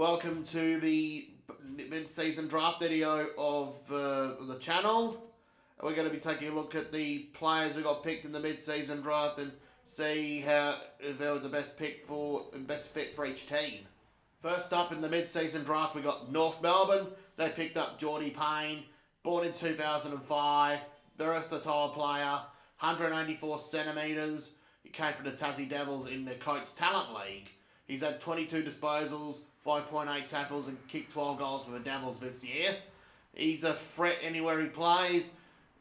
Welcome to the mid-season draft video of the channel. We're going to be taking a look at the players who got picked in the mid-season draft and see how if they were the best fit for each team. First up in the mid-season draft, we got North Melbourne. They picked up Geordie Payne, born in 2005, versatile player, 184 centimetres. He came from the Tassie Devils in the Coates Talent League. He's had 22 disposals, 5.8 tackles and kicked 12 goals for the Devils this year. He's a threat anywhere he plays.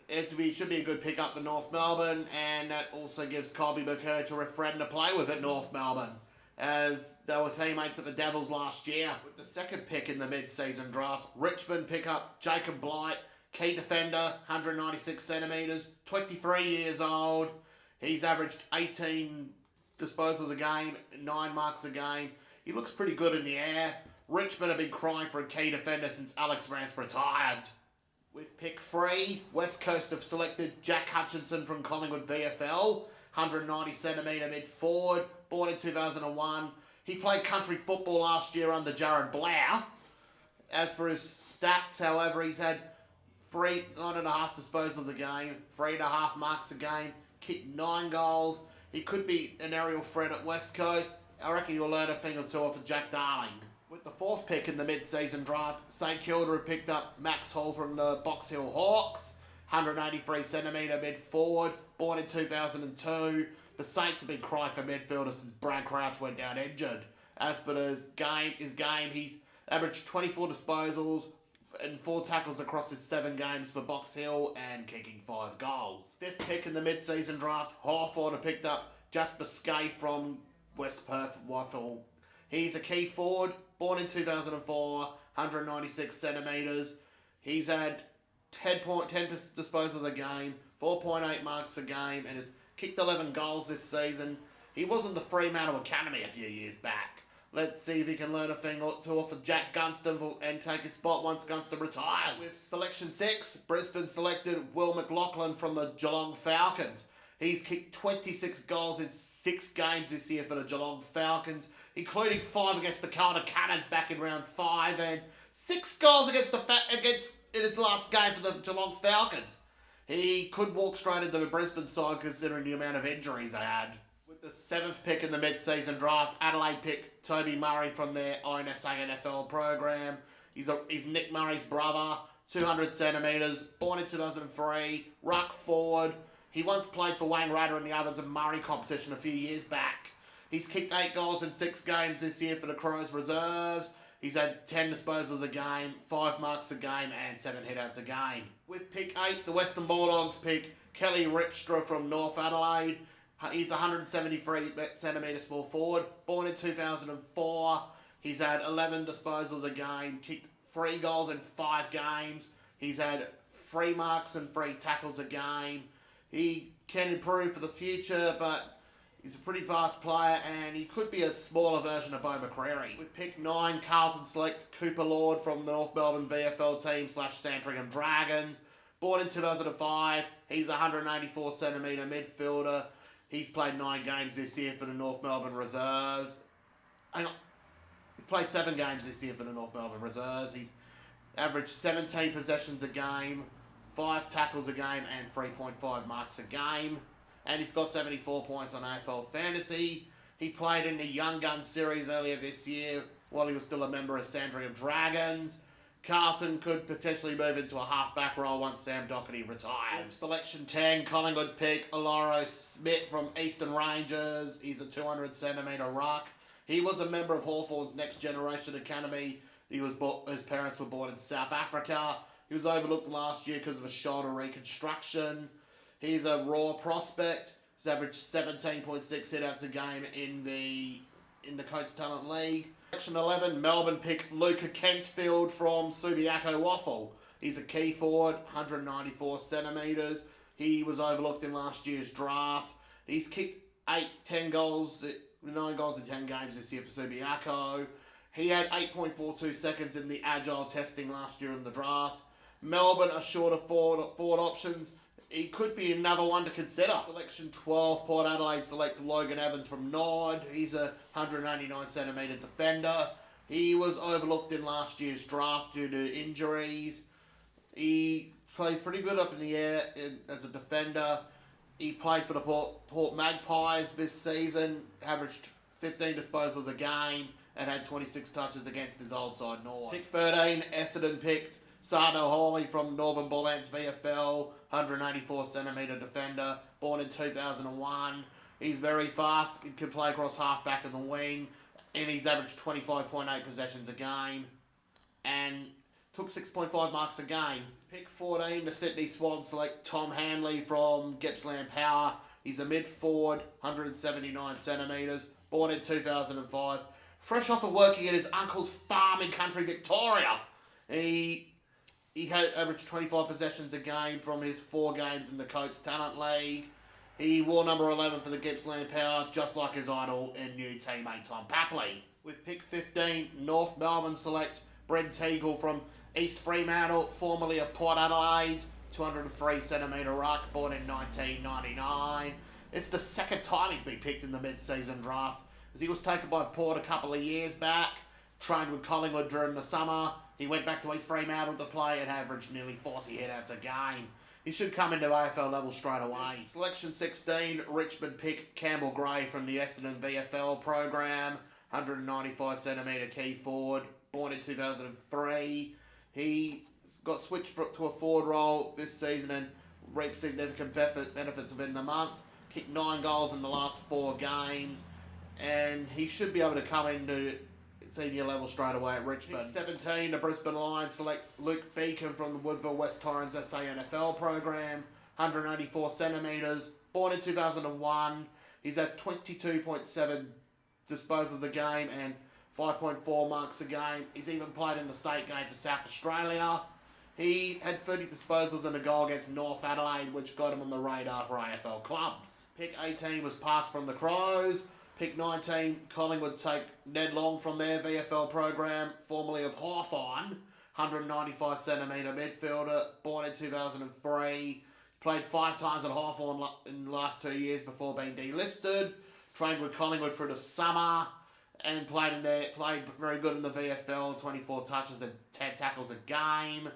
It should be a good pickup for North Melbourne, and that also gives Colby McKercher a friend to play with at North Melbourne, as they were teammates at the Devils last year. With the second pick in the mid-season draft, Richmond pick up Jacob Blight, key defender, 196 centimetres, 23 years old. He's averaged 18 disposals a game, 9 marks a game. He looks pretty good in the air. Richmond have been crying for a key defender since Alex Rance retired. With pick 3, West Coast have selected Jack Hutchinson from Collingwood VFL, 190 centimetre mid forward, born in 2001. He played country football last year under Jared Blair. As for his stats, however, he's had 9.5 disposals a game, 3.5 marks a game, kicked 9 goals. He could be an aerial threat at West Coast. I reckon you'll learn a thing or two off of Jack Darling. With the fourth pick in the mid-season draft, St Kilda have picked up Max Hall from the Box Hill Hawks, 183 centimetre mid-forward, born in 2002. The Saints have been crying for midfielders since Brad Crouch went down injured. As for his game, he's averaged 24 disposals and 4 tackles across his 7 games for Box Hill and kicking 5 goals. Fifth pick in the mid-season draft, Hawthorn have picked up Jasper Skaife from West Perth Waffle. He's a key forward, born in 2004, 196 centimetres. He's had 10 disposals a game, 4.8 marks a game, and has kicked 11 goals this season. He was in the Fremantle Academy a few years back. Let's see if he can learn a thing or two off of Jack Gunston and take his spot once Gunston retires. With selection 6, Brisbane selected Will McLaughlin from the Geelong Falcons. He's kicked 26 goals in 6 games this year for the Geelong Falcons, including 5 against the Carlton Cannons back in round 5 and 6 goals against in his last game for the Geelong Falcons. He could walk straight into the Brisbane side considering the amount of injuries they had. With the 7th pick in the mid-season draft, Adelaide picked Toby Murray from their INSA NFL program. He's Nick Murray's brother, 200 centimetres, born in 2003, ruck forward. He once played for Wayne Radder in the Ovens and Murray competition a few years back. He's kicked 8 goals in 6 games this year for the Crows reserves. He's had 10 disposals a game, 5 marks a game, and 7 hitouts a game. With pick 8, the Western Bulldogs pick Kelly Ripstra from North Adelaide. He's 173 centimetre small forward, born in 2004. He's had 11 disposals a game, kicked 3 goals in 5 games. He's had 3 marks and 3 tackles a game. He can improve for the future, but he's a pretty fast player and he could be a smaller version of Beau McCreary. With pick 9, Carlton select Cooper Lord from the North Melbourne VFL team / Sandringham Dragons. Born in 2005, he's a 184 centimetre midfielder. He's played 9 games this year for the North Melbourne Reserves. He's played 7 games this year for the North Melbourne Reserves. He's averaged 17 possessions a game, 5 tackles a game and 3.5 marks a game. And he's got 74 points on AFL Fantasy. He played in the Young Guns series earlier this year while he was still a member of Sandringham Dragons. Carlton could potentially move into a half-back role once Sam Doherty retires. Selection 10, Collingwood pick Olaro Smith from Eastern Rangers. He's a 200 centimetre ruck. He was a member of Hawthorn's Next Generation Academy. His parents were born in South Africa. He was overlooked last year because of a shoulder reconstruction. He's a raw prospect. He's averaged 17.6 hitouts a game in the Coates Talent League. Section 11, Melbourne pick Luca Kentfield from Subiaco Waffle. He's a key forward, 194 centimetres. He was overlooked in last year's draft. He's kicked 9 goals in 10 games this year for Subiaco. He had 8.42 seconds in the agile testing last year in the draft. Melbourne are short of forward options. He could be another one to consider. Selection 12, Port Adelaide select Logan Evans from Nord. He's a 189 centimetre defender. He was overlooked in last year's draft due to injuries. He plays pretty good up in the air as a defender. He played for the Port Magpies this season, averaged 15 disposals a game, and had 26 touches against his old side, North. Pick 13, Essendon picked Sardo Hawley from Northern Bullets VFL, 184cm defender, born in 2001. He's very fast, he can play across half-back and the wing, and he's averaged 25.8 possessions a game, and took 6.5 marks a game. Pick 14, the Sydney Swans select Tom Hanley from Gippsland Power. He's a mid-forward, 179cm, born in 2005. Fresh off of working at his uncle's farm in country Victoria. He had averaged 25 possessions a game from his 4 games in the Coates Talent League. He wore number 11 for the Gippsland Power, just like his idol and new teammate Tom Papley. With pick 15, North Melbourne select Brent Teagle from East Fremantle, formerly of Port Adelaide, 203cm ruck, born in 1999. It's the second time he's been picked in the mid-season draft, as he was taken by Port a couple of years back, trained with Collingwood during the summer. He went back to East Fremantle to play and averaged nearly 40 hit-outs a game. He should come into AFL level straight away. Selection 16, Richmond pick Campbell Gray from the Essendon VFL program, 195cm key forward, born in 2003. He got switched to a forward role this season and reaped significant benefits within the months. Kicked 9 goals in the last 4 games, and he should be able to come into senior level straight away at Richmond. Pick 17, the Brisbane Lions select Luke Beacon from the Woodville West Torrens SANFL program, 184cm, born in 2001. He's had 22.7 disposals a game and 5.4 marks a game. He's even played in the state game for South Australia. He had 30 disposals and a goal against North Adelaide, which got him on the radar for AFL clubs. Pick 18 was passed from the Crows. Pick 19, Collingwood take Ned Long from their VFL program, formerly of Hawthorn, 195cm midfielder, born in 2003. He's played 5 times at Hawthorn in the last 2 years before being delisted. Trained with Collingwood through the summer and played very good in the VFL, 24 touches and 10 tackles a game.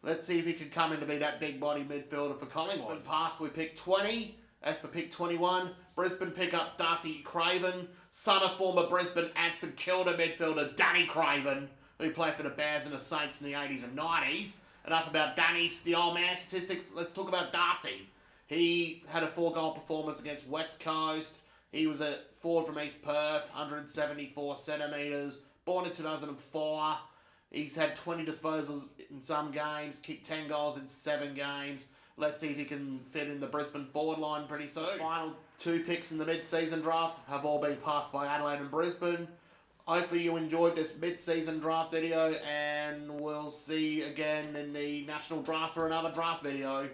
Let's see if he can come in to be that big body midfielder for Collingwood. Passed with pick 20. As for pick 21, Brisbane pick up Darcy Craven, son of former Brisbane and St Kilda midfielder Danny Craven, who played for the Bears and the Saints in the 80s and 90s. Enough about Danny's, the old man statistics. Let's talk about Darcy. He had a 4-goal performance against West Coast. He was a forward from East Perth, 174cm, born in 2004. He's had 20 disposals in some games, kicked 10 goals in 7 games. Let's see if he can fit in the Brisbane forward line pretty soon. The final 2 picks in the mid-season draft have all been passed by Adelaide and Brisbane. Hopefully you enjoyed this mid-season draft video, and we'll see you again in the national draft for another draft video.